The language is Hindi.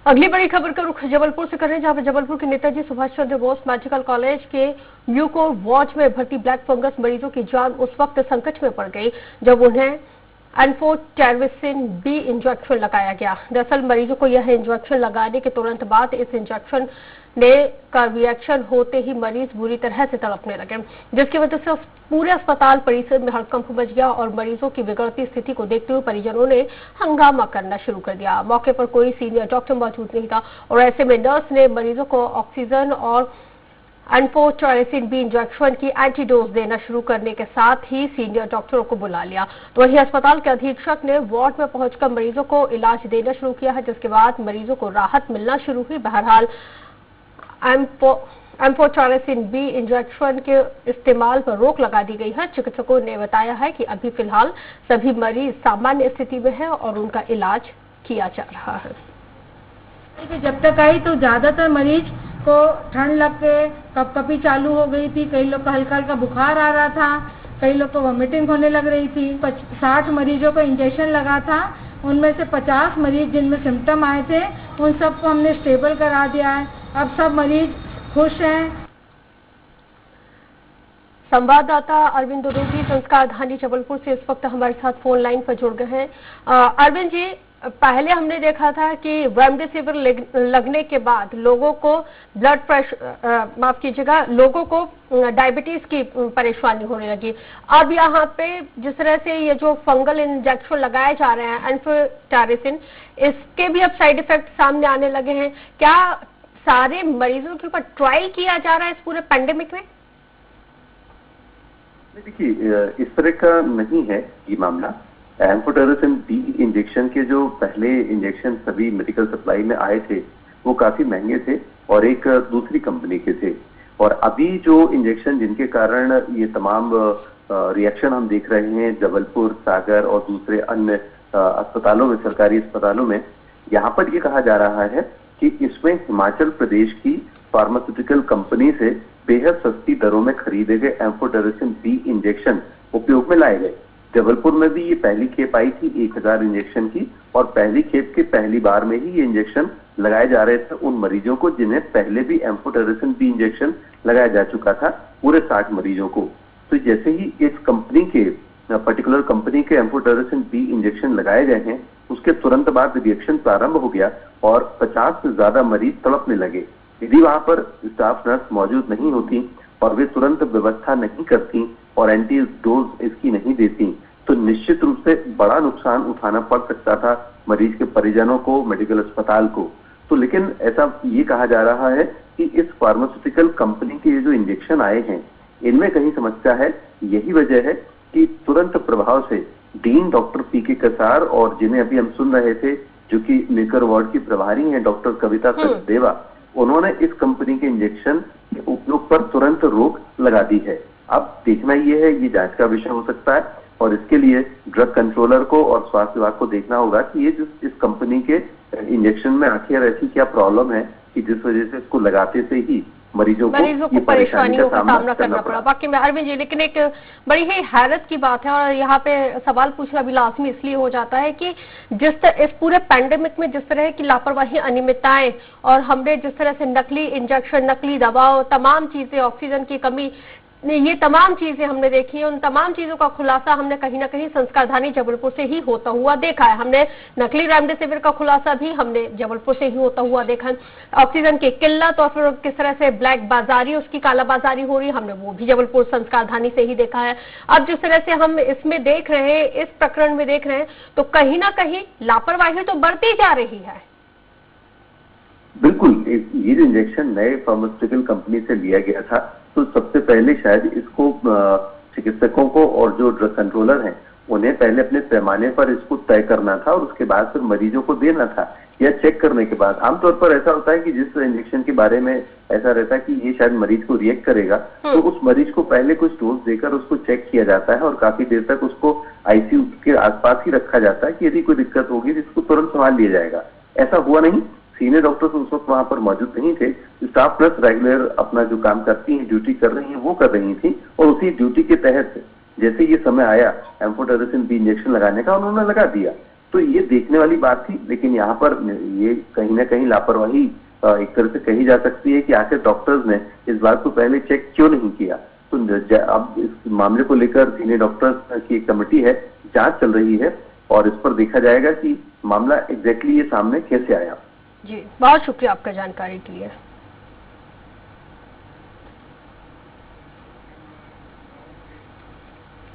अगली बड़ी खबर का रुख जबलपुर से करें, जहां पर जबलपुर के नेताजी सुभाष चंद्र बोस मेडिकल कॉलेज के म्यूको वार्ड में भर्ती ब्लैक फंगस मरीजों की जान उस वक्त संकट में पड़ गई जब उन्हें एम्फोटेरिसिन बी इंजेक्शन लगाया गया। दरअसल मरीजों को यह इंजेक्शन लगाने के तुरंत बाद इस इंजेक्शन का रिएक्शन होते ही मरीज बुरी तरह से तड़पने लगे, जिसकी वजह से पूरे अस्पताल परिसर में हड़कंप मच गया और मरीजों की बिगड़ती स्थिति को देखते हुए परिजनों ने हंगामा करना शुरू कर दिया। मौके पर कोई सीनियर डॉक्टर मौजूद नहीं था और ऐसे में नर्स ने मरीजों को ऑक्सीजन और एम्फोटेरिसिन बी इंजेक्शन की एंटीडोज देना शुरू करने के साथ ही सीनियर डॉक्टरों को बुला लिया। तो वहीं अस्पताल के अधीक्षक ने वार्ड में पहुंचकर मरीजों को इलाज देना शुरू किया है, जिसके बाद मरीजों को राहत मिलना शुरू हुई। बहरहाल एम्फोटेरिसिन बी इंजेक्शन के इस्तेमाल पर रोक लगा दी गई है। चिकित्सकों ने बताया है कि अभी फिलहाल सभी मरीज सामान्य स्थिति में हैं और उनका इलाज किया जा रहा है। जब तक आई तो ज्यादातर मरीज को ठंड लग के कपकपी चालू हो गई थी, कई लोग का हल्का हल्का बुखार आ रहा था, कई लोग को वॉमिटिंग होने लग रही थी। 60 मरीजों को इंजेक्शन लगा था, उनमें से 50 मरीज जिनमें सिम्टम आए थे उन सबको हमने स्टेबल करा दिया है। अब सब मरीज खुश हैं। संवाददाता अरविंद रोगी संस्कारधानी जबलपुर से इस वक्त हमारे साथ फोन लाइन पर जुड़ गए हैं। अरविंद जी, पहले हमने देखा था कि रेमडेसिविर लगने के बाद लोगों को ब्लड प्रेशर माफ कीजिएगा, लोगों को डायबिटीज की परेशानी होने लगी। अब यहाँ पे जिस तरह से ये जो फंगल इंजेक्शन लगाए जा रहे हैं एम्फोटेरिसिन, इसके भी अब साइड इफेक्ट सामने आने लगे हैं। क्या सारे मरीजों के ऊपर ट्रायल किया जा रहा है इस पूरे पेंडेमिक में? देखिए, इस तरह का नहीं है ये मामला। एम्फोटेरिसिन बी इंजेक्शन के जो पहले इंजेक्शन सभी मेडिकल सप्लाई में आए थे वो काफी महंगे थे और एक दूसरी कंपनी के थे, और अभी जो इंजेक्शन जिनके कारण ये तमाम रिएक्शन हम देख रहे हैं जबलपुर, सागर और दूसरे अन्य अस्पतालों में, सरकारी अस्पतालों में, यहाँ पर ये कहा जा रहा है कि इसमें हिमाचल प्रदेश की फार्मास्यूटिकल कंपनी से बेहद सस्ती दरों में खरीदे गए एम्फोटेरिसिन बी इंजेक्शन उपयोग में लाए गए। जबलपुर में भी ये पहली खेप आई थी 1000 इंजेक्शन की, और पहली खेप के पहली बार में ही ये इंजेक्शन लगाए जा रहे थे उन मरीजों को जिन्हें पहले भी एम्फोटेरिसिन बी इंजेक्शन लगाया जा चुका था, पूरे 60 मरीजों को। तो जैसे ही इस कंपनी के पर्टिकुलर कंपनी के एम्फोटेरिसिन बी इंजेक्शन लगाए गए हैं, उसके तुरंत बाद रिएक्शन प्रारंभ हो गया और 50 से ज्यादा मरीज तड़पने लगे। यदि वहां पर स्टाफ नर्स मौजूद नहीं होती और वे तुरंत व्यवस्था नहीं करती और एंटी डोज इसकी नहीं देती तो निश्चित रूप से बड़ा नुकसान उठाना पड़ सकता था मरीज के परिजनों को, मेडिकल अस्पताल को। तो लेकिन ऐसा ये कहा जा रहा है कि इस फार्मास्यूटिकल कंपनी के ये जो इंजेक्शन आए हैं इनमें कहीं समस्या है। यही वजह है कि तुरंत प्रभाव से डीन डॉक्टर पीके कसार और जिन्हें अभी हम सुन रहे थे जो कि मेकर वार्ड की प्रभारी हैं डॉक्टर कविता सचदेवा, उन्होंने इस कंपनी के इंजेक्शन के उपयोग पर तुरंत रोक लगा दी है। अब देखना ये है, ये जांच का विषय हो सकता है और इसके लिए ड्रग कंट्रोलर को और स्वास्थ्य विभाग को देखना होगा कि ये जो इस कंपनी के इंजेक्शन में आखिर ऐसी क्या प्रॉब्लम है कि जिस वजह से इसको लगाते से ही मरीजों को परेशानियों का सामना करना पड़ा। बाकी में अरविंद जी, लेकिन एक बड़ी ही हैरत की बात है और यहाँ पे सवाल पूछना भी लाजमी इसलिए हो जाता है कि इस पूरे पैंडेमिक में जिस तरह की लापरवाही, अनियमितताएं और हमने जिस तरह से नकली इंजेक्शन, नकली दवाओं, तमाम चीजें, ऑक्सीजन की कमी, ये तमाम चीजें हमने देखी हैं। उन तमाम चीजों का खुलासा हमने कहीं ना कहीं संस्कारधानी जबलपुर से ही होता हुआ देखा है। हमने नकली रेमडेसिविर का खुलासा भी हमने जबलपुर से ही होता हुआ देखा है। ऑक्सीजन की किल्लत और फिर किस तरह से ब्लैक बाजारी, उसकी कालाबाजारी हो रही है, हमने वो भी जबलपुर संस्कारधानी से ही देखा है। अब जिस तरह से हम इसमें देख रहे हैं, इस प्रकरण में देख रहे हैं, तो कहीं ना कहीं लापरवाही तो बढ़ती जा रही है। बिल्कुल, ये जो इंजेक्शन नए फार्मास्यूटिकल कंपनी से लिया गया था तो सबसे पहले शायद इसको चिकित्सकों को और जो ड्रग कंट्रोलर हैं उन्हें पहले अपने पैमाने पर इसको तय करना था और उसके बाद फिर मरीजों को देना था, या चेक करने के बाद। आमतौर पर ऐसा होता है कि जिस इंजेक्शन के बारे में ऐसा रहता है कि ये शायद मरीज को रिएक्ट करेगा तो उस मरीज को पहले कुछ डोज देकर उसको चेक किया जाता है और काफी देर तक उसको आईसीयू के आसपास ही रखा जाता है कि यदि कोई दिक्कत होगी तो इसको तुरंत संभाल लिया जाएगा। ऐसा हुआ नहीं। सीनियर डॉक्टर्स उस वक्त वहां पर मौजूद नहीं थे। स्टाफ नर्स रेगुलर अपना जो काम करती हैं, ड्यूटी कर रही हैं, वो कर रही थी और उसी ड्यूटी के तहत जैसे ये समय आया एम्फोटेरिसिन बी इंजेक्शन लगाने का, उन्होंने लगा दिया। तो ये देखने वाली बात थी, लेकिन यहाँ पर ये कहीं ना कहीं लापरवाही एक तरह से कही जा सकती है कि आखिर डॉक्टर्स ने इस बात को पहले चेक क्यों नहीं किया। तो अब इस मामले को लेकर सीनियर डॉक्टर्स की एक कमेटी है, जांच चल रही है और इस पर देखा जाएगा कि मामला एग्जैक्टली ये सामने कैसे आया। जी, बहुत शुक्रिया आपका जानकारी के लिए।